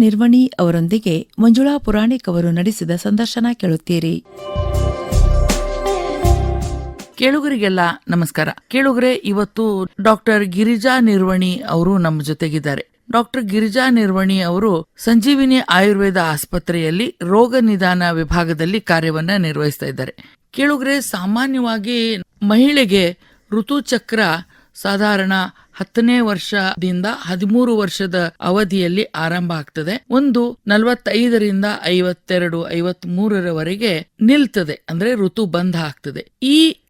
ನಿರ್ವಣಿ ಅವರೊಂದಿಗೆ ಮಂಜುಳಾ ಪುರಾಣಿಕ್ ಅವರು ನಡೆಸಿದ ಸಂದರ್ಶನ ಕೇಳುತ್ತೀರಿ. ಕೇಳುಗರಿಗೆಲ್ಲ ನಮಸ್ಕಾರ. ಕೇಳುಗರೆ, ಇವತ್ತು ಡಾಕ್ಟರ್ ಗಿರಿಜಾ ನಿರ್ವಣಿ ಅವರು ನಮ್ಮ ಜೊತೆಗಿದ್ದಾರೆ. ಡಾಕ್ಟರ್ ಗಿರಿಜಾ ನಿರ್ವಣಿ ಅವರು ಸಂಜೀವಿನಿ ಆಯುರ್ವೇದ ಆಸ್ಪತ್ರೆಯಲ್ಲಿ ರೋಗ ನಿದಾನ ವಿಭಾಗದಲ್ಲಿ ಕಾರ್ಯವನ್ನ ನಿರ್ವಹಿಸ್ತಾ ಇದ್ದಾರೆ. ಕೇಳುಗರೆ, ಸಾಮಾನ್ಯವಾಗಿ ಮಹಿಳೆಗೆ ಋತುಚಕ್ರ ಸಾಧಾರಣ 10ನೇ ವರ್ಷದಿಂದ 13 ವರ್ಷದ ಅವಧಿಯಲ್ಲಿ ಆರಂಭ ಆಗ್ತದೆ. ಒಂದು 45ರಿಂದ 52, 53ರವರೆಗೆ ನಿಲ್ತದೆ, ಅಂದ್ರೆ ಋತು ಬಂಧ ಆಗ್ತದೆ.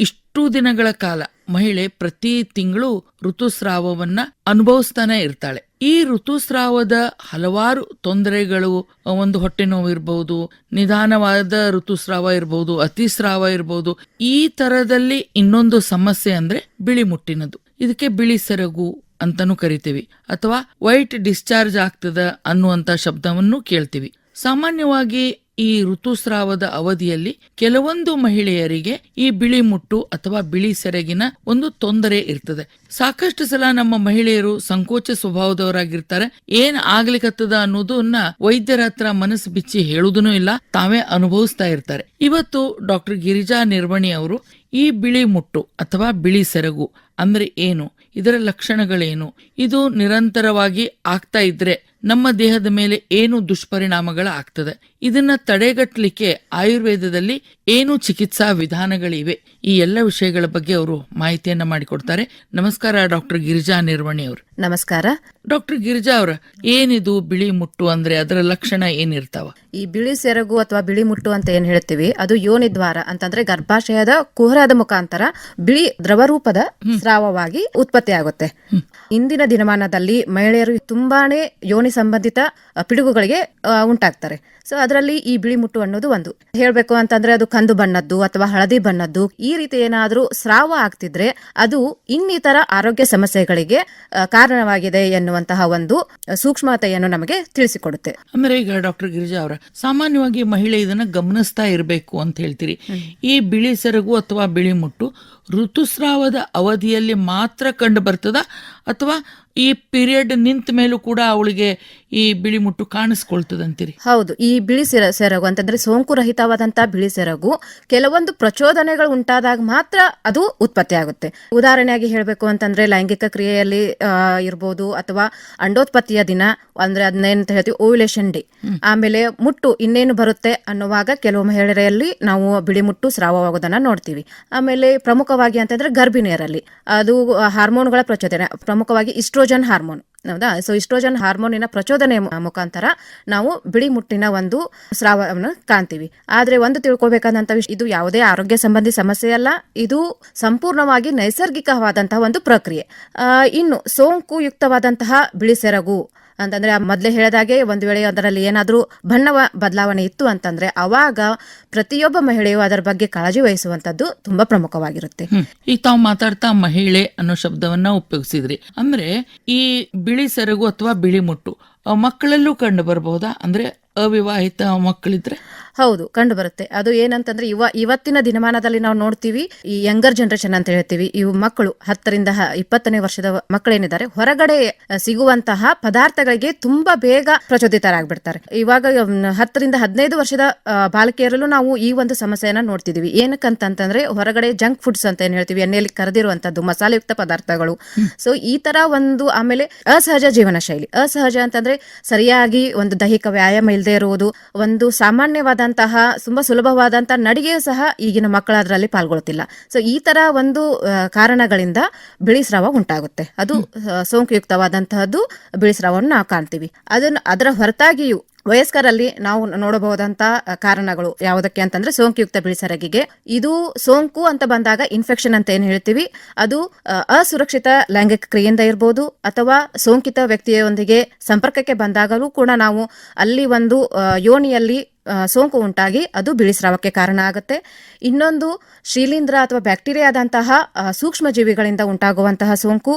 ಇಷ್ಟು ದಿನಗಳ ಕಾಲ ಮಹಿಳೆ ಪ್ರತಿ ತಿಂಗಳು ಋತುಸ್ರಾವವನ್ನ ಅನುಭವಿಸ್ತಾನೆ ಇರ್ತಾಳೆ. ಈ ಋತುಸ್ರಾವದ ಹಲವಾರು ತೊಂದರೆಗಳು, ಒಂದು ಹೊಟ್ಟೆ ನೋವು ಇರಬಹುದು, ನಿಧಾನವಾದ ಋತುಸ್ರಾವ ಇರಬಹುದು, ಅತಿಸ್ರಾವ ಇರಬಹುದು. ಈ ತರದಲ್ಲಿ ಇನ್ನೊಂದು ಸಮಸ್ಯೆ ಅಂದ್ರೆ ಬಿಳಿ ಮುಟ್ಟಿನದು. ಇದಕ್ಕೆ ಬಿಳಿ ಸೆರಗು ಅಂತಾನೂ ಕರಿತೀವಿ, ಅಥವಾ ವೈಟ್ ಡಿಸ್ಚಾರ್ಜ್ ಆಗ್ತದ ಅನ್ನುವಂತ ಶಬ್ದವನ್ನು ಕೇಳ್ತೀವಿ. ಸಾಮಾನ್ಯವಾಗಿ ಈ ಋತುಸ್ರಾವದ ಅವಧಿಯಲ್ಲಿ ಕೆಲವೊಂದು ಮಹಿಳೆಯರಿಗೆ ಈ ಬಿಳಿ ಮುಟ್ಟು ಅಥವಾ ಬಿಳಿ ಸೆರಗಿನ ಒಂದು ತೊಂದರೆ ಇರ್ತದೆ. ಸಾಕಷ್ಟು ಸಲ ನಮ್ಮ ಮಹಿಳೆಯರು ಸಂಕೋಚ ಸ್ವಭಾವದವರಾಗಿರ್ತಾರೆ. ಏನ್ ಆಗ್ಲಿಕ್ಕತ್ತದ ಅನ್ನೋದನ್ನ ವೈದ್ಯರ ಹತ್ರ ಮನಸ್ಸು ಬಿಚ್ಚಿ ಹೇಳುವುದೂ ಇಲ್ಲ, ತಾವೇ ಅನುಭವಿಸ್ತಾ ಇರ್ತಾರೆ. ಇವತ್ತು ಡಾಕ್ಟರ್ ಗಿರಿಜಾ ನಿರ್ವಣಿ ಅವರು ಈ ಬಿಳಿ ಮುಟ್ಟು ಅಥವಾ ಬಿಳಿ ಸೆರಗು ಅಂದ್ರೆ ಏನು, ಇದರ ಲಕ್ಷಣಗಳೇನು, ಇದು ನಿರಂತರವಾಗಿ ಆಗ್ತಾ ಇದ್ರೆ ನಮ್ಮ ದೇಹದ ಮೇಲೆ ಏನು ದುಷ್ಪರಿಣಾಮಗಳ ಆಗ್ತದೆ, ಇದನ್ನ ತಡೆಗಟ್ಟಲಿಕ್ಕೆ ಆಯುರ್ವೇದದಲ್ಲಿ ಏನು ಚಿಕಿತ್ಸಾ ವಿಧಾನಗಳಿವೆ, ಈ ಎಲ್ಲ ವಿಷಯಗಳ ಬಗ್ಗೆ ಅವರು ಮಾಹಿತಿಯನ್ನ ಮಾಡಿಕೊಡ್ತಾರೆ. ನಮಸ್ಕಾರ ಡಾಕ್ಟರ್ ಗಿರಿಜಾ ನಿರ್ವಣಿ ಅವರು. ನಮಸ್ಕಾರ ಡಾಕ್ಟರ್ ಗಿರಿಜಾ ಅವರ, ಏನಿದು ಬಿಳಿ ಮುಟ್ಟು ಅಂದ್ರೆ ಅದರ ಲಕ್ಷಣ ಏನಿರ್ತಾವ? ಈ ಬಿಳಿ ಸೆರಗು ಅಥವಾ ಬಿಳಿ ಮುಟ್ಟು ಅಂತ ಏನ್ ಹೇಳ್ತೀವಿ, ಅದು ಯೋನಿ ದ್ವಾರ ಅಂತಂದ್ರೆ ಗರ್ಭಾಶಯದ ಕುಹರದ ಮುಖಾಂತರ ಬಿಳಿ ದ್ರವರೂಪದ ಸ್ರಾವವಾಗಿ ಉತ್ಪತ್ತಿ ಆಗುತ್ತೆ. ಇಂದಿನ ದಿನಮಾನದಲ್ಲಿ ಮಹಿಳೆಯರು ತುಂಬಾನೇ ಯೋನಿ ಸಂಬಂಧಿತ ಪಿಡುಗುಗಳಿಗೆ ಉಂಟಾಗ್ತಾರೆ. ಸೊ ಅದರಲ್ಲಿ ಈ ಬಿಳಿ ಮುಟ್ಟು ಅನ್ನೋದು ಒಂದು. ಹೇಳ್ಬೇಕು ಅಂತಂದ್ರೆ ಅದು ಕಂದು ಬಣ್ಣದ್ದು ಅಥವಾ ಹಳದಿ ಬಣ್ಣದ್ದು, ಈ ರೀತಿ ಏನಾದ್ರೂ ಸ್ರಾವ ಆಗ್ತಿದ್ರೆ ಅದು ಇನ್ನಿತರ ಆರೋಗ್ಯ ಸಮಸ್ಯೆಗಳಿಗೆ ಕಾರಣವಾಗಿದೆ ಎನ್ನುವಂತಹ ಒಂದು ಸೂಕ್ಷ್ಮತೆಯನ್ನು ನಮಗೆ ತಿಳಿಸಿಕೊಡುತ್ತೆ. ಅಂದ್ರೆ ಈಗ ಡಾಕ್ಟರ್ ಗಿರಿಜಾ ಅವರ, ಸಾಮಾನ್ಯವಾಗಿ ಮಹಿಳೆ ಇದನ್ನ ಗಮನಿಸ್ತಾ ಇರಬೇಕು ಅಂತ ಹೇಳ್ತೀರಿ. ಈ ಬಿಳಿ ಸೆರಗು ಅಥವಾ ಬಿಳಿ ಮುಟ್ಟು ಋತುಸ್ರಾವದ ಅವಧಿಯಲ್ಲಿ ಮಾತ್ರ ಕಂಡು ಬರ್ತದ, ಅಥವಾ ಈ ಪೀರಿಯಡ್ ನಿಂತ ಮೇಲೂ ಕೂಡ ಅವಳಿಗೆ ಈ ಬಿಳಿ ಮುಟ್ಟು ಕಾಣಿಸ್ಕೊಳ್ತದಂತೀರಿ? ಹೌದು, ಈ ಬಿಳಿ ಸೆರಗು ಅಂತಂದ್ರೆ ಸೋಂಕು ರಹಿತವಾದಂತಹ ಬಿಳಿ ಸೆರಗು ಕೆಲವೊಂದು ಪ್ರಚೋದನೆಗಳು ಉಂಟಾದಾಗ ಮಾತ್ರ ಅದು ಉತ್ಪತ್ತಿ ಆಗುತ್ತೆ. ಉದಾಹರಣೆಯಾಗಿ ಹೇಳ್ಬೇಕು ಅಂತಂದ್ರೆ ಲೈಂಗಿಕ ಕ್ರಿಯೆಯಲ್ಲಿ ಇರ್ಬೋದು, ಅಥವಾ ಅಂಡೋತ್ಪತ್ತಿಯ ದಿನ ಅಂದ್ರೆ ಅದನ್ನೇನಂತ ಹೇಳ್ತೀವಿ ಓವ್ಯುಲೇಷನ್ ಡೇ, ಆಮೇಲೆ ಮುಟ್ಟು ಇನ್ನೇನು ಬರುತ್ತೆ ಅನ್ನುವಾಗ ಕೆಲವು ಮಹಿಳೆಯರಲ್ಲಿ ನಾವು ಬಿಳಿ ಮುಟ್ಟು ಸ್ರಾವವಾಗೋದನ್ನ ನೋಡ್ತೀವಿ. ಆಮೇಲೆ ಪ್ರಮುಖವಾಗಿ ಅಂತಂದ್ರೆ ಗರ್ಭಿಣಿಯರಲ್ಲಿ ಅದು ಹಾರ್ಮೋನ್ಗಳ ಪ್ರಚೋದನೆ, ಪ್ರಮುಖವಾಗಿ ಇಸ್ಟ್ರೋಜನ್ ಹಾರ್ಮೋನ್, ಹೌದಾ? ಸೊ ಇಸ್ಟ್ರೋಜನ್ ಹಾರ್ಮೋನಿನ ಪ್ರಚೋದನೆ ಮುಖಾಂತರ ನಾವು ಬಿಳಿ ಮುಟ್ಟಿನ ಒಂದು ಸ್ರಾವವನ್ನು ಕಾಣ್ತೀವಿ. ಆದ್ರೆ ಒಂದು ತಿಳ್ಕೊಬೇಕಾದಂತ ವಿಷಯ, ಇದು ಯಾವುದೇ ಆರೋಗ್ಯ ಸಂಬಂಧಿ ಸಮಸ್ಯೆ ಅಲ್ಲ, ಇದು ಸಂಪೂರ್ಣವಾಗಿ ನೈಸರ್ಗಿಕವಾದಂತಹ ಒಂದು ಪ್ರಕ್ರಿಯೆ. ಇನ್ನು ಸೋಂಕು ಯುಕ್ತವಾದಂತಹ ಬಿಳಿ ಸೆರಗು ಅಂತಂದ್ರೆ ಮೊದಲೇ ಹೇಳಿದಾಗೆ ಒಂದು ವೇಳೆ ಅದರಲ್ಲಿ ಏನಾದ್ರೂ ಬಣ್ಣ ಬದಲಾವಣೆ ಇತ್ತು ಅಂತಂದ್ರೆ ಅವಾಗ ಪ್ರತಿಯೊಬ್ಬ ಮಹಿಳೆಯು ಅದರ ಬಗ್ಗೆ ಕಾಳಜಿ ವಹಿಸುವಂತದ್ದು ತುಂಬಾ ಪ್ರಮುಖವಾಗಿರುತ್ತೆ. ಈಗ ತಾವು ಮಾತಾಡ್ತಾ ಮಹಿಳೆ ಅನ್ನೋ ಶಬ್ದವನ್ನ ಉಪಯೋಗಿಸಿದ್ರಿ. ಅಂದ್ರೆ ಈ ಬಿಳಿ ಸೆರಗು ಅಥವಾ ಬಿಳಿ ಮುಟ್ಟು ಮಕ್ಕಳಲ್ಲೂ ಕಂಡು ಬರಬಹುದಾ? ಅಂದ್ರೆ ಅವಿವಾಹಿತ ಮಕ್ಕಳಿದ್ರೆ? ಹೌದು, ಕಂಡು ಬರುತ್ತೆ. ಅದು ಏನಂತಂದ್ರೆ ಇವತ್ತಿನ ದಿನಮಾನದಲ್ಲಿ ನಾವು ನೋಡ್ತೀವಿ, ಈ ಯಂಗರ್ ಜನರೇಷನ್ ಅಂತ ಹೇಳ್ತೀವಿ, ಇವು ಮಕ್ಕಳು 10ರಿಂದ 20ನೇ ವರ್ಷದ ಮಕ್ಕಳೇನಿದ್ದಾರೆ ಹೊರಗಡೆ ಸಿಗುವಂತಹ ಪದಾರ್ಥಗಳಿಗೆ ತುಂಬಾ ಬೇಗ ಪ್ರಚೋದಿತರಾಗ್ಬಿಡ್ತಾರೆ. ಇವಾಗ 10ರಿಂದ 15 ವರ್ಷದ ಬಾಲಕಿಯರಲ್ಲೂ ನಾವು ಈ ಒಂದು ಸಮಸ್ಯೆಯನ್ನ ನೋಡ್ತಿದೀವಿ. ಏನಕ್ಕಂತಂದ್ರೆ ಹೊರಗಡೆ ಜಂಕ್ ಫುಡ್ಸ್ ಅಂತ ಏನ್ ಹೇಳ್ತೀವಿ, ಎಣ್ಣೆಯಲ್ಲಿ ಕರೆದಿರುವಂತದ್ದು ಮಸಾಲೆಯುಕ್ತ ಪದಾರ್ಥಗಳು. ಸೊ ಈ ತರ ಒಂದು, ಆಮೇಲೆ ಅಸಹಜ ಜೀವನ ಶೈಲಿ. ಅಸಹಜ ಅಂತಂದ್ರೆ ಸರಿಯಾಗಿ ಒಂದು ದೈಹಿಕ ವ್ಯಾಯಾಮ ಇಲ್ಲದೆ ಇರುವುದು, ಒಂದು ಸಾಮಾನ್ಯವಾದ ತುಂಬಾ ಸುಲಭವಾದಂತಹ ನಡಿಗೆಯೂ ಸಹ ಈಗಿನ ಮಕ್ಕಳ ಅದರಲ್ಲಿ ಪಾಲ್ಗೊಳ್ತಿಲ್ಲ. ಸೊ ಈ ತರ ಒಂದು ಕಾರಣಗಳಿಂದ ಬಿಳಿ ಸ್ರಾವ ಉಂಟಾಗುತ್ತೆ. ಅದು ಸೋಂಕುಯುಕ್ತವಾದಂತಹದ್ದು ಬಿಳಿ ಸ್ರಾವವನ್ನು ನಾವು ಕಾಣ್ತೀವಿ. ಅದರ ಹೊರತಾಗಿಯೂ ವಯಸ್ಕರಲ್ಲಿ ನಾವು ನೋಡಬಹುದಂತ ಕಾರಣಗಳು ಯಾವುದಕ್ಕೆ ಅಂತಂದ್ರೆ ಸೋಂಕುಯುಕ್ತ ಬಿಳಿ ಸೆರಗಿಗೆ, ಇದು ಸೋಂಕು ಅಂತ ಬಂದಾಗ ಇನ್ಫೆಕ್ಷನ್ ಅಂತ ಏನ್ ಹೇಳ್ತೀವಿ, ಅದು ಅಸುರಕ್ಷಿತ ಲೈಂಗಿಕ ಕ್ರಿಯೆಯಿಂದ ಇರಬಹುದು, ಅಥವಾ ಸೋಂಕಿತ ವ್ಯಕ್ತಿಯೊಂದಿಗೆ ಸಂಪರ್ಕಕ್ಕೆ ಬಂದಾಗಲೂ ಕೂಡ ನಾವು ಅಲ್ಲಿ ಒಂದು ಯೋನಿಯಲ್ಲಿ ಸೋಂಕು ಉಂಟಾಗಿ ಅದು ಬಿಳಿ ಸ್ರಾವಕ್ಕೆ ಕಾರಣ ಆಗುತ್ತೆ. ಇನ್ನೊಂದು ಶಿಲೀಂಧ್ರ ಅಥವಾ ಬ್ಯಾಕ್ಟೀರಿಯಾದಂತಹ ಸೂಕ್ಷ್ಮ ಜೀವಿಗಳಿಂದ ಉಂಟಾಗುವಂತಹ ಸೋಂಕು.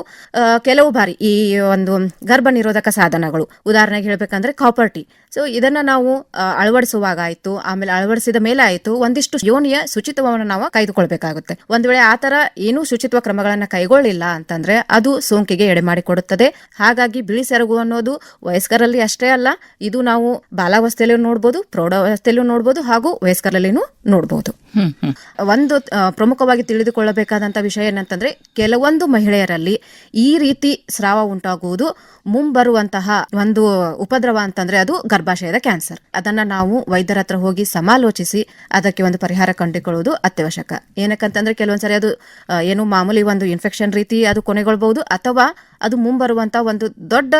ಕೆಲವು ಬಾರಿ ಈ ಒಂದು ಗರ್ಭ ನಿರೋಧಕ ಸಾಧನಗಳು, ಉದಾಹರಣೆಗೆ ಹೇಳ್ಬೇಕಂದ್ರೆ ಕಾಪರ್ ಟೀ. ಸೊ ಸೊ ಇದನ್ನ ನಾವು ಅಳವಡಿಸುವಾಗ ಆಯ್ತು, ಆಮೇಲೆ ಅಳವಡಿಸಿದ ಮೇಲೆ ಆಯ್ತು, ಒಂದಿಷ್ಟು ಯೋನಿಯ ಶುಚಿತ್ವವನ್ನು ನಾವು ಕಾಯ್ದುಕೊಳ್ಬೇಕಾಗುತ್ತೆ. ಒಂದ್ ವೇಳೆ ಆತರ ಏನೂ ಶುಚಿತ್ವ ಕ್ರಮಗಳನ್ನ ಕೈಗೊಳ್ಳಿಲ್ಲ ಅಂತಂದ್ರೆ ಅದು ಸೋಂಕಿಗೆ ಎಡೆ ಮಾಡಿಕೊಡುತ್ತದೆ. ಹಾಗಾಗಿ ಬಿಳಿ ಸೆರಗು ಅನ್ನೋದು ವಯಸ್ಕರಲ್ಲಿ ಅಷ್ಟೇ ಅಲ್ಲ, ಇದು ನಾವು ಬಾಲಾವಸ್ಥೆಯಲ್ಲೂ ನೋಡ್ಬೋದು, ಪ್ರೌಢಾವಸ್ಥೆಯಲ್ಲೂ ನೋಡ್ಬೋದು, ಹಾಗೂ ವಯಸ್ಕರಲ್ಲಿನೂ ನೋಡ್ಬೋದು. ಒಂದು ಪ್ರಮುಖವಾಗಿ ತಿಳಿದುಕೊಳ್ಳಬೇಕಾದಂತ ವಿಷಯ ಏನಂತಂದ್ರೆ, ಕೆಲವೊಂದು ಮಹಿಳೆಯರಲ್ಲಿ ಈ ರೀತಿ ಸ್ರಾವ ಉಂಟಾಗುವುದು ಮುಂಬರುವಂತಹ ಒಂದು ಉಪದ್ರವ ಅಂತಂದ್ರೆ ಅದು ಗರ್ಭಾಶಯದ ಕ್ಯಾನ್ಸರ್. ಅದನ್ನ ನಾವು ವೈದ್ಯರ ಹತ್ರ ಹೋಗಿ ಸಮಾಲೋಚಿಸಿ ಅದಕ್ಕೆ ಒಂದು ಪರಿಹಾರ ಕಂಡುಕೊಳ್ಳುವುದು ಅತ್ಯವಶ್ಯಕ. ಏನಕ್ಕಂತಂದ್ರೆ ಕೆಲವೊಂದ್ಸರಿ ಅದು ಏನು ಮಾಮೂಲಿ ಒಂದು ಇನ್ಫೆಕ್ಷನ್ ರೀತಿ ಅದು ಕೊನೆಗೊಳ್ಬಹುದು, ಅಥವಾ ಅದು ಮುಂಬರುವಂತ ಒಂದು ದೊಡ್ಡ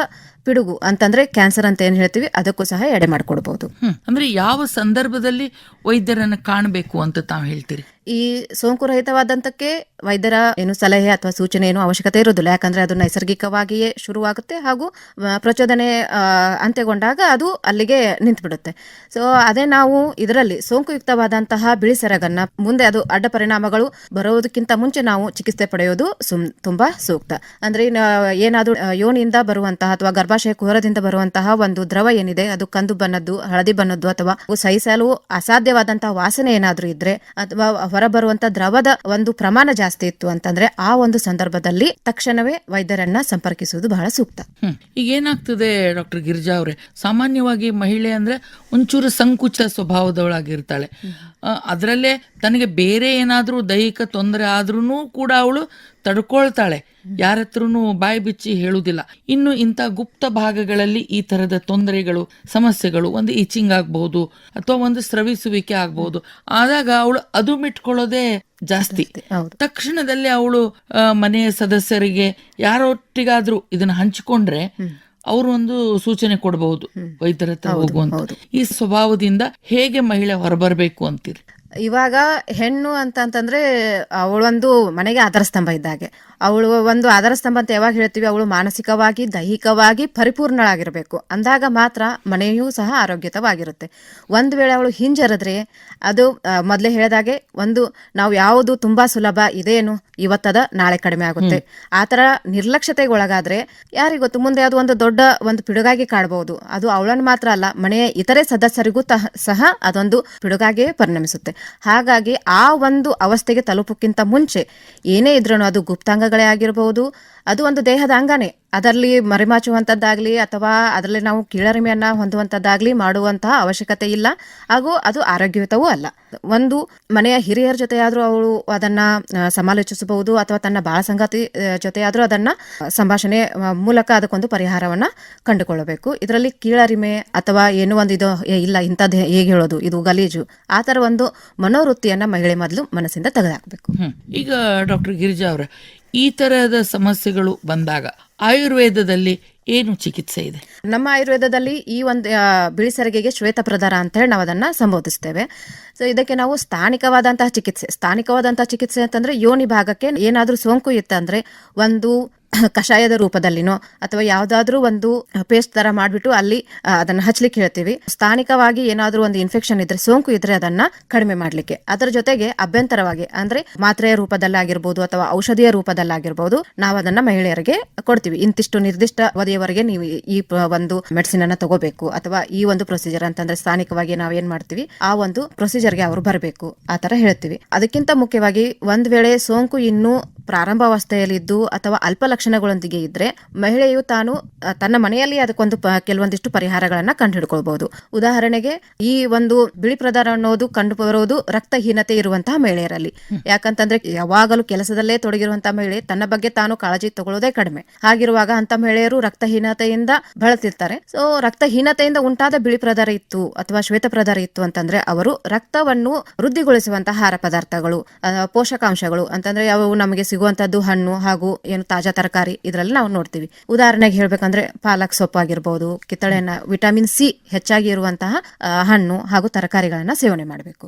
ಪಿಡುಗು ಅಂತಂದ್ರೆ ಕ್ಯಾನ್ಸರ್ ಅಂತ ಏನ್ ಹೇಳ್ತೀವಿ ಅದಕ್ಕೂ ಸಹ ಎಡೆ ಮಾಡಿಕೊಡ್ಬಹುದು. ಅಂದ್ರೆ ಯಾವ ಸಂದರ್ಭದಲ್ಲಿ ವೈದ್ಯರನ್ನ ಕಾಣಬೇಕು ಅಂತ ತಾವು ಹೇಳ್ತೀರಿ? ಈ ಸೋಂಕು ರಹಿತವಾದಂತಕ್ಕೆ ವೈದ್ಯರ ಏನು ಸಲಹೆ ಅಥವಾ ಸೂಚನೆ ಏನು ಅವಶ್ಯಕತೆ ಇರೋದಿಲ್ಲ. ಯಾಕಂದ್ರೆ ಅದು ನೈಸರ್ಗಿಕವಾಗಿಯೇ ಶುರುವಾಗುತ್ತೆ, ಹಾಗೂ ಪ್ರಚೋದನೆ ಅಂತ್ಯಗೊಂಡಾಗ ಅದು ಅಲ್ಲಿಗೆ ನಿಂತು ಬಿಡುತ್ತೆ. ಸೊ ಅದೇ ನಾವು ಇದರಲ್ಲಿ ಸೋಂಕುಯುಕ್ತವಾದಂತಹ ಬಿಳಿ ಸೆರಗನ್ನ ಮುಂದೆ ಅದು ಅಡ್ಡ ಪರಿಣಾಮಗಳು ಬರೋದಕ್ಕಿಂತ ಮುಂಚೆ ನಾವು ಚಿಕಿತ್ಸೆ ಪಡೆಯೋದು ತುಂಬಾ ಸೂಕ್ತ. ಅಂದ್ರೆ ಏನಾದ್ರೂ ಯೋನಿಯಿಂದ ಬರುವಂತಹ ಅಥವಾ ಗರ್ಭಾಶಯ ಕುಹರದಿಂದ ಬರುವಂತಹ ಒಂದು ದ್ರವ ಏನಿದೆ ಅದು ಕಂದು ಬಣ್ಣದ್ದು, ಹಳದಿ ಬಣ್ಣದ್ದು, ಅಥವಾ ಸಹಿಸಲು ಅಸಾಧ್ಯವಾದಂತಹ ವಾಸನೆ ಏನಾದ್ರೂ ಇದ್ರೆ, ಅಥವಾ ಹೊರಬರುವಂತ ದ್ರವದ ಒಂದು ಪ್ರಮಾಣ ಜಾಸ್ತಿ ಇತ್ತು ಅಂತಂದ್ರೆ ಆ ಒಂದು ಸಂದರ್ಭದಲ್ಲಿ ತಕ್ಷಣವೇ ವೈದ್ಯರನ್ನ ಸಂಪರ್ಕಿಸುವುದು ಬಹಳ ಸೂಕ್ತ. ಈಗ ಏನಾಗ್ತದೆ ಡಾಕ್ಟರ್ ಗಿರಿಜಾ ಅವರೇ, ಸಾಮಾನ್ಯವಾಗಿ ಮಹಿಳೆ ಅಂದ್ರೆ ಒಂಚೂರು ಸಂಕುಚ ಸ್ವಭಾವದವಳಾಗಿರ್ತಾಳೆ. ಅದರಲ್ಲೇ ತನಗೆ ಬೇರೆ ಏನಾದ್ರೂ ದೈಹಿಕ ತೊಂದರೆ ಆದ್ರೂ ಕೂಡ ಅವಳು ತಡ್ಕೊಳ್ತಾಳೆ, ಯಾರ ಹತ್ರನೂ ಬಾಯಿ ಬಿಚ್ಚಿ ಹೇಳುವುದಿಲ್ಲ. ಇನ್ನು ಇಂಥ ಗುಪ್ತ ಭಾಗಗಳಲ್ಲಿ ಈ ತರದ ತೊಂದರೆಗಳು, ಸಮಸ್ಯೆಗಳು, ಒಂದು ಇಚಿಂಗ್ ಆಗ್ಬಹುದು ಅಥವಾ ಒಂದು ಸ್ರವಿಸುವಿಕೆ ಆಗ್ಬಹುದು, ಆದಾಗ ಅವಳು ಅದು ಮಿಟ್ಕೊಳ್ಳೋದೇ ಜಾಸ್ತಿ. ತಕ್ಷಣದಲ್ಲಿ ಅವಳು ಮನೆಯ ಸದಸ್ಯರಿಗೆ ಯಾರೊಟ್ಟಿಗಾದ್ರೂ ಇದನ್ನ ಹಂಚಿಕೊಂಡ್ರೆ ಅವರು ಒಂದು ಸೂಚನೆ ಕೊಡಬಹುದು ವೈದ್ಯರ ಹತ್ರ ಹೋಗುವಂತ. ಈ ಸ್ವಭಾವದಿಂದ ಹೇಗೆ ಮಹಿಳೆ ಹೊರಬರಬೇಕು ಅಂತೀರಿ? ಇವಾಗ ಹೆಣ್ಣು ಅಂತಂದ್ರೆ ಅವಳೊಂದು ಮನೆಗೆ ಆಧಾರ ಸ್ತಂಭ ಇದ್ದಾಗೆ. ಅವಳು ಒಂದು ಆಧಾರ ಸ್ತಂಭ ಅಂತ ಯಾವಾಗ ಹೇಳ್ತೀವಿ, ಅವಳು ಮಾನಸಿಕವಾಗಿ ದೈಹಿಕವಾಗಿ ಪರಿಪೂರ್ಣಳಾಗಿರ್ಬೇಕು. ಅಂದಾಗ ಮಾತ್ರ ಮನೆಯೂ ಸಹ ಆರೋಗ್ಯತವಾಗಿರುತ್ತೆ. ಒಂದ್ ವೇಳೆ ಅವಳು ಹಿಂಜರಿದ್ರೆ ಅದು ಮೊದಲೇ ಹೇಳಿದಾಗೆ, ಒಂದು ನಾವು ಯಾವುದು ತುಂಬಾ ಸುಲಭ ಇದೇನು ಇವತ್ತದ ನಾಳೆ ಕಡಿಮೆ ಆಗುತ್ತೆ, ಆತರ ನಿರ್ಲಕ್ಷ್ಯತೆಗೆ ಒಳಗಾದ್ರೆ ಯಾರಿಗೊತ್ತು ಮುಂದೆ ಅದು ಒಂದು ದೊಡ್ಡ ಒಂದು ಪಿಡುಗಾಗಿ ಕಾಡಬಹುದು. ಅದು ಅವಳನ್ನು ಮಾತ್ರ ಅಲ್ಲ, ಮನೆಯ ಇತರೆ ಸದಸ್ಯರಿಗೂ ಸಹ ಅದೊಂದು ಪಿಡುಗಾಗಿಯೇ ಪರಿಣಮಿಸುತ್ತೆ. ಹಾಗಾಗಿ ಆ ಒಂದು ಅವಸ್ಥೆಗೆ ತಲುಪಕ್ಕಿಂತ ಮುಂಚೆ ಏನೇ ಇದ್ರೂ ಅದು ಗುಪ್ತಾಂಗಗಳೇ ಆಗಿರಬಹುದು, ಅದು ಒಂದು ದೇಹದ ಅಂಗನೇ, ಅದರಲ್ಲಿ ಮರೆಮಾಚುವಂಥದ್ದಾಗ್ಲಿ ಅಥವಾ ಅದರಲ್ಲಿ ನಾವು ಕೀಳರಿಮೆಯನ್ನ ಹೊಂದುವಂಥದ್ದಾಗ್ಲಿ ಮಾಡುವಂತಹ ಅವಶ್ಯಕತೆ ಇಲ್ಲ, ಹಾಗೂ ಅದು ಆರೋಗ್ಯಯುತವೂ ಅಲ್ಲ. ಒಂದು ಮನೆಯ ಹಿರಿಯರ ಜೊತೆಯಾದ್ರೂ ಅವಳು ಅದನ್ನ ಸಮಾಲೋಚಿಸಬಹುದು, ಅಥವಾ ತನ್ನ ಬಾಳ ಸಂಗಾತಿ ಜೊತೆಯಾದ್ರೂ ಅದನ್ನ ಸಂಭಾಷಣೆ ಮೂಲಕ ಅದಕ್ಕೊಂದು ಪರಿಹಾರವನ್ನ ಕಂಡುಕೊಳ್ಳಬೇಕು. ಇದರಲ್ಲಿ ಕೀಳರಿಮೆ ಅಥವಾ ಏನೋ ಒಂದು ಇದು ಇಲ್ಲ, ಇಂಥದ್ದು ಹೇಗೆ ಹೇಳೋದು, ಇದು ಗಲೀಜು, ಆ ತರ ಒಂದು ಮನೋವೃತ್ತಿಯನ್ನ ಮಹಿಳೆ ಮೊದಲು ಮನಸ್ಸಿಂದ ತೆಗೆದುಹಾಕಬೇಕು. ಈಗ ಡಾಕ್ಟರ್ ಗಿರಿಜಾ ಅವರ ಈ ತರಹದ ಸಮಸ್ಯೆಗಳು ಬಂದಾಗ ಆಯುರ್ವೇದದಲ್ಲಿ ಏನು ಚಿಕಿತ್ಸೆ ಇದೆ? ನಮ್ಮ ಆಯುರ್ವೇದದಲ್ಲಿ ಈ ಒಂದು ಬಿಳಿ ಸೆರಗಿಗೆ ಶ್ವೇತ ಪ್ರದಾರ ಅಂತ ಹೇಳಿ ನಾವು ಅದನ್ನ ಸಂಬೋಧಿಸ್ತೇವೆ. ಸೊ ಇದಕ್ಕೆ ನಾವು ಸ್ಥಾನಿಕವಾದಂತಹ ಚಿಕಿತ್ಸೆ ಅಂತಂದ್ರೆ ಯೋನಿ ಭಾಗಕ್ಕೆ ಏನಾದ್ರೂ ಸೋಂಕು ಇತ್ತಂದ್ರೆ ಒಂದು ಕಷಾಯದ ರೂಪದಲ್ಲಿನೋ ಅಥವಾ ಯಾವ್ದಾದ್ರೂ ಒಂದು ಪೇಸ್ಟ್ ತರ ಮಾಡ್ಬಿಟ್ಟು ಅಲ್ಲಿ ಅದನ್ನ ಹಚ್ಲಿಕ್ಕೆ ಹೇಳ್ತೀವಿ. ಸ್ಥಾನಿಕವಾಗಿ ಏನಾದ್ರೂ ಒಂದು ಇನ್ಫೆಕ್ಷನ್ ಇದ್ರೆ, ಸೋಂಕು ಇದ್ರೆ ಅದನ್ನ ಕಡಿಮೆ ಮಾಡ್ಲಿಕ್ಕೆ. ಅದರ ಜೊತೆಗೆ ಅಭ್ಯಂತರವಾಗಿ ಅಂದ್ರೆ ಮಾತ್ರೆಯ ರೂಪದಲ್ಲಾಗಿರ್ಬೋದು ಅಥವಾ ಔಷಧಿಯ ರೂಪದಲ್ಲಾಗಿರ್ಬೋದು ನಾವು ಅದನ್ನ ಮಹಿಳೆಯರಿಗೆ ಕೊಡ್ತೀವಿ. ಇಂತಿಷ್ಟು ನಿರ್ದಿಷ್ಟ ಅವಧಿಯವರೆಗೆ ನೀವು ಈ ಒಂದು ಮೆಡಿಸಿನ್ ಅನ್ನ ತಗೋಬೇಕು, ಅಥವಾ ಈ ಒಂದು ಪ್ರೊಸೀಜರ್ ಅಂತಂದ್ರೆ ಸ್ಥಾನಿಕವಾಗಿ ನಾವ್ ಏನ್ ಮಾಡ್ತೀವಿ ಆ ಒಂದು ಪ್ರೊಸೀಜರ್ಗೆ ಅವರು ಬರಬೇಕು, ಆ ತರ ಹೇಳ್ತೀವಿ. ಅದಕ್ಕಿಂತ ಮುಖ್ಯವಾಗಿ ಒಂದ್ ವೇಳೆ ಸೋಂಕು ಇನ್ನೂ ಪ್ರಾರಂಭಾವಸ್ಥೆಯಲ್ಲಿದ್ದು ಅಥವಾ ಅಲ್ಪ ಲಕ್ಷಣಗಳೊಂದಿಗೆ ಇದ್ರೆ ಮಹಿಳೆಯು ತಾನು ತನ್ನ ಮನೆಯಲ್ಲಿ ಅದಕ್ಕೊಂದು ಕೆಲವೊಂದಿಷ್ಟು ಪರಿಹಾರಗಳನ್ನ ಕಂಡುಹಿಡ್ಕೊಳ್ಬಹುದು. ಉದಾಹರಣೆಗೆ ಈ ಒಂದು ಬಿಳಿ ಪ್ರದಾರ ಅನ್ನೋದು ಕಂಡು ಬರೋದು ರಕ್ತಹೀನತೆ ಇರುವಂತಹ ಮಹಿಳೆಯರಲ್ಲಿ. ಯಾಕಂತಂದ್ರೆ ಯಾವಾಗಲೂ ಕೆಲಸದಲ್ಲೇ ತೊಡಗಿರುವಂತಹ ಮಹಿಳೆ ತನ್ನ ಬಗ್ಗೆ ತಾನು ಕಾಳಜಿ ತಗೊಳ್ಳೋದೇ ಕಡಿಮೆ. ಹಾಗಿರುವಾಗ ಅಂತ ಮಹಿಳೆಯರು ರಕ್ತಹೀನತೆಯಿಂದ ಬಳಲ್ತಿರ್ತಾರೆ. ಸೊ ರಕ್ತಹೀನತೆಯಿಂದ ಉಂಟಾದ ಬಿಳಿ ಪ್ರದಾರ ಇತ್ತು ಅಥವಾ ಶ್ವೇತ ಪ್ರದಾರ ಇತ್ತು ಅಂತಂದ್ರೆ ಅವರು ರಕ್ತವನ್ನು ವೃದ್ಧಿಗೊಳಿಸುವಂತಹ ಆಹಾರ ಪದಾರ್ಥಗಳು, ಪೋಷಕಾಂಶಗಳು ಅಂತಂದ್ರೆ ಯಾವುವು ನಮಗೆ ಸಿಗುವಂತದ್ದು ಹಣ್ಣು ಹಾಗೂ ಏನು ತಾಜಾ ತರಕಾರಿ ಇದರಲ್ಲಿ ನಾವು ನೋಡ್ತೀವಿ. ಉದಾಹರಣೆಗೆ ಹೇಳ್ಬೇಕಂದ್ರೆ ಪಾಲಕ್ ಸೊಪ್ಪು ಆಗಿರ್ಬೋದು, ಕಿತ್ತಳೆಯನ್ನ, ವಿಟಮಿನ್ ಸಿ ಹೆಚ್ಚಾಗಿ ಇರುವಂತಹ ಹಣ್ಣು ಹಾಗೂ ತರಕಾರಿಗಳನ್ನ ಸೇವನೆ ಮಾಡಬೇಕು.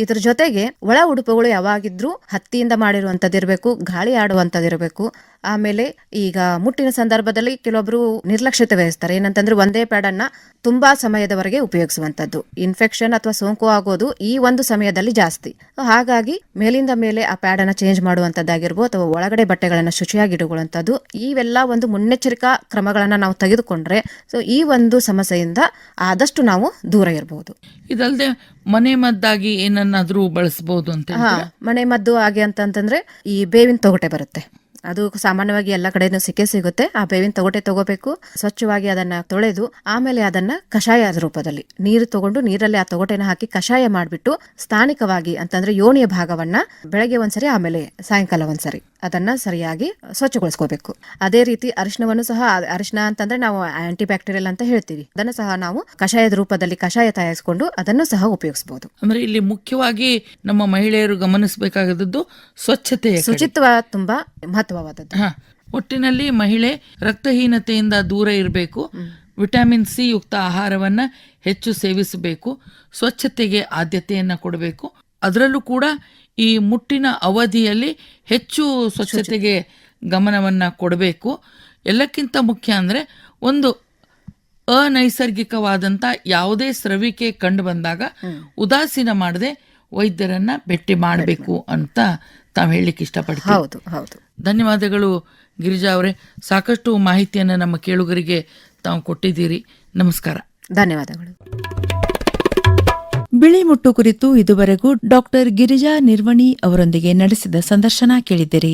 ಇದ್ರ ಜೊತೆಗೆ ಒಳ ಉಡುಪುಗಳು ಯಾವಾಗಿದ್ರೂ ಹತ್ತಿಯಿಂದ ಮಾಡಿರುವಂತದ್ದಿರ್ಬೇಕು, ಗಾಳಿ ಆಡುವಂತದ್ದಿರ್ಬೇಕು, ಆಮೇಲೆ ಈಗ ಮುಟ್ಟಿನ ಸಂದರ್ಭದಲ್ಲಿ ಕೆಲವೊಬ್ರು ನಿರ್ಲಕ್ಷ್ಯತೆ ವಹಿಸ್ತಾರೆ. ಏನಂತಂದ್ರೆ ಒಂದೇ ಪ್ಯಾಡ್ ಅನ್ನ ತುಂಬಾ ಸಮಯದವರೆಗೆ ಉಪಯೋಗಿಸುವಂತದ್ದು, ಇನ್ಫೆಕ್ಷನ್ ಅಥವಾ ಸೋಂಕು ಆಗೋದು ಈ ಒಂದು ಸಮಯದಲ್ಲಿ ಜಾಸ್ತಿ. ಹಾಗಾಗಿ ಮೇಲಿಂದ ಮೇಲೆ ಆ ಪ್ಯಾಡ್ ಅನ್ನ ಚೇಂಜ್ ಮಾಡುವಂತದ್ದಾಗಿರ್ಬೋದು ಅಥವಾ ಒಳಗಡೆ ಬಟ್ಟೆಗಳನ್ನ ಶುಚಿಯಾಗಿಡುವಂತದ್ದು, ಇವೆಲ್ಲ ಒಂದು ಮುನ್ನೆಚ್ಚರಿಕಾ ಕ್ರಮಗಳನ್ನ ನಾವು ತೆಗೆದುಕೊಂಡ್ರೆ ಸೊ ಈ ಒಂದು ಸಮಸ್ಯೆಯಿಂದ ಆದಷ್ಟು ನಾವು ದೂರ ಇರಬಹುದು. ಇದಲ್ಲದೆ ಮನೆ ಮದ್ದಾಗಿ ಏನನ್ನಾದ್ರೂ ಬಳಸಬಹುದು ಅಂತ ಮನೆ ಮದ್ದು ಹಾಗೆ ಅಂತಂದ್ರೆ ಈ ಬೇವಿನ ತೊಗಟೆ ಬರುತ್ತೆ, ಅದು ಸಾಮಾನ್ಯವಾಗಿ ಎಲ್ಲ ಕಡೆನೂ ಸಿಗುತ್ತೆ. ಆ ಬೇವಿನ ತೊಗಟೆ ತಗೋಬೇಕು, ಸ್ವಚ್ಛವಾಗಿ ಅದನ್ನ ತೊಳೆದು ಆಮೇಲೆ ಅದನ್ನ ಕಷಾಯ ರೂಪದಲ್ಲಿ ನೀರು ತಗೊಂಡು ನೀರಲ್ಲಿ ಆ ತೊಗಟೆನ ಹಾಕಿ ಕಷಾಯ ಮಾಡಿಬಿಟ್ಟು ಸ್ಥಾನಿಕವಾಗಿ ಅಂತಂದ್ರೆ ಯೋನಿಯ ಭಾಗವನ್ನ ಬೆಳಗ್ಗೆ ಒಂದ್ಸರಿ ಆಮೇಲೆ ಸಾಯಂಕಾಲ ಒಂದ್ಸರಿ ಅದನ್ನ ಸರಿಯಾಗಿ ಸ್ವಚ್ಛಗೊಳಿಸ್ಕೋಬೇಕು. ಅದೇ ರೀತಿ ಅರಿಶಿನವನ್ನು ಸಹ, ಅರಿಶಿನ ಅಂತಂದ್ರೆ ನಾವು ಆಂಟಿ ಬ್ಯಾಕ್ಟೀರಿಯಲ್ ಅಂತ ಹೇಳ್ತೀವಿ, ಅದನ್ನು ಸಹ ನಾವು ಕಷಾಯದ ರೂಪದಲ್ಲಿ ಕಷಾಯ ತಯಾರಿಸಿಕೊಂಡು ಅದನ್ನು ಸಹ ಉಪಯೋಗಿಸಬಹುದು. ಅಂದ್ರೆ ಇಲ್ಲಿ ಮುಖ್ಯವಾಗಿ ನಮ್ಮ ಮಹಿಳೆಯರು ಗಮನಿಸಬೇಕಾದದ್ದು ಸ್ವಚ್ಛತೆ, ಶುಚಿತ್ವ ತುಂಬಾ ಮಹತ್ವವಾದದ್ದು. ಒಟ್ಟಿನಲ್ಲಿ ಮಹಿಳೆ ರಕ್ತಹೀನತೆಯಿಂದ ದೂರ ಇರಬೇಕು, ವಿಟಮಿನ್ ಸಿ ಯುಕ್ತ ಆಹಾರವನ್ನ ಹೆಚ್ಚು ಸೇವಿಸಬೇಕು, ಸ್ವಚ್ಛತೆಗೆ ಆದ್ಯತೆಯನ್ನ ಕೊಡಬೇಕು. ಅದರಲ್ಲೂ ಕೂಡ ಈ ಮುಟ್ಟಿನ ಅವಧಿಯಲ್ಲಿ ಹೆಚ್ಚು ಸ್ವಚ್ಛತೆಗೆ ಗಮನವನ್ನ ಕೊಡಬೇಕು. ಎಲ್ಲಕ್ಕಿಂತ ಮುಖ್ಯ ಅಂದ್ರೆ ಒಂದು ಅನೈಸರ್ಗಿಕವಾದಂತ ಯಾವುದೇ ಸ್ರವಿಕೆ ಕಂಡು ಬಂದಾಗ ಉದಾಸೀನ ಮಾಡದೆ ವೈದ್ಯರನ್ನ ಭೇಟಿ ಮಾಡಬೇಕು ಅಂತ ತಾವು ಹೇಳಲಿಕ್ಕೆ ಇಷ್ಟಪಡ್ತೀವಿ. ಹೌದು ಹೌದು. ಧನ್ಯವಾದಗಳು ಗಿರಿಜಾ ಅವರೇ, ಸಾಕಷ್ಟು ಮಾಹಿತಿಯನ್ನು ನಮ್ಮ ಕೇಳುಗರಿಗೆ ತಾವು ಕೊಟ್ಟಿದ್ದೀರಿ. ನಮಸ್ಕಾರ. ಧನ್ಯವಾದಗಳು. ಬಿಳಿ ಮುಟ್ಟು ಕುರಿತು ಇದುವರೆಗೂ ಡಾಕ್ಟರ್ ಗಿರಿಜಾ ನಿರ್ವಣಿ ಅವರೊಂದಿಗೆ ನಡೆಸಿದ ಸಂದರ್ಶನ ಕೇಳಿದಿರಿ.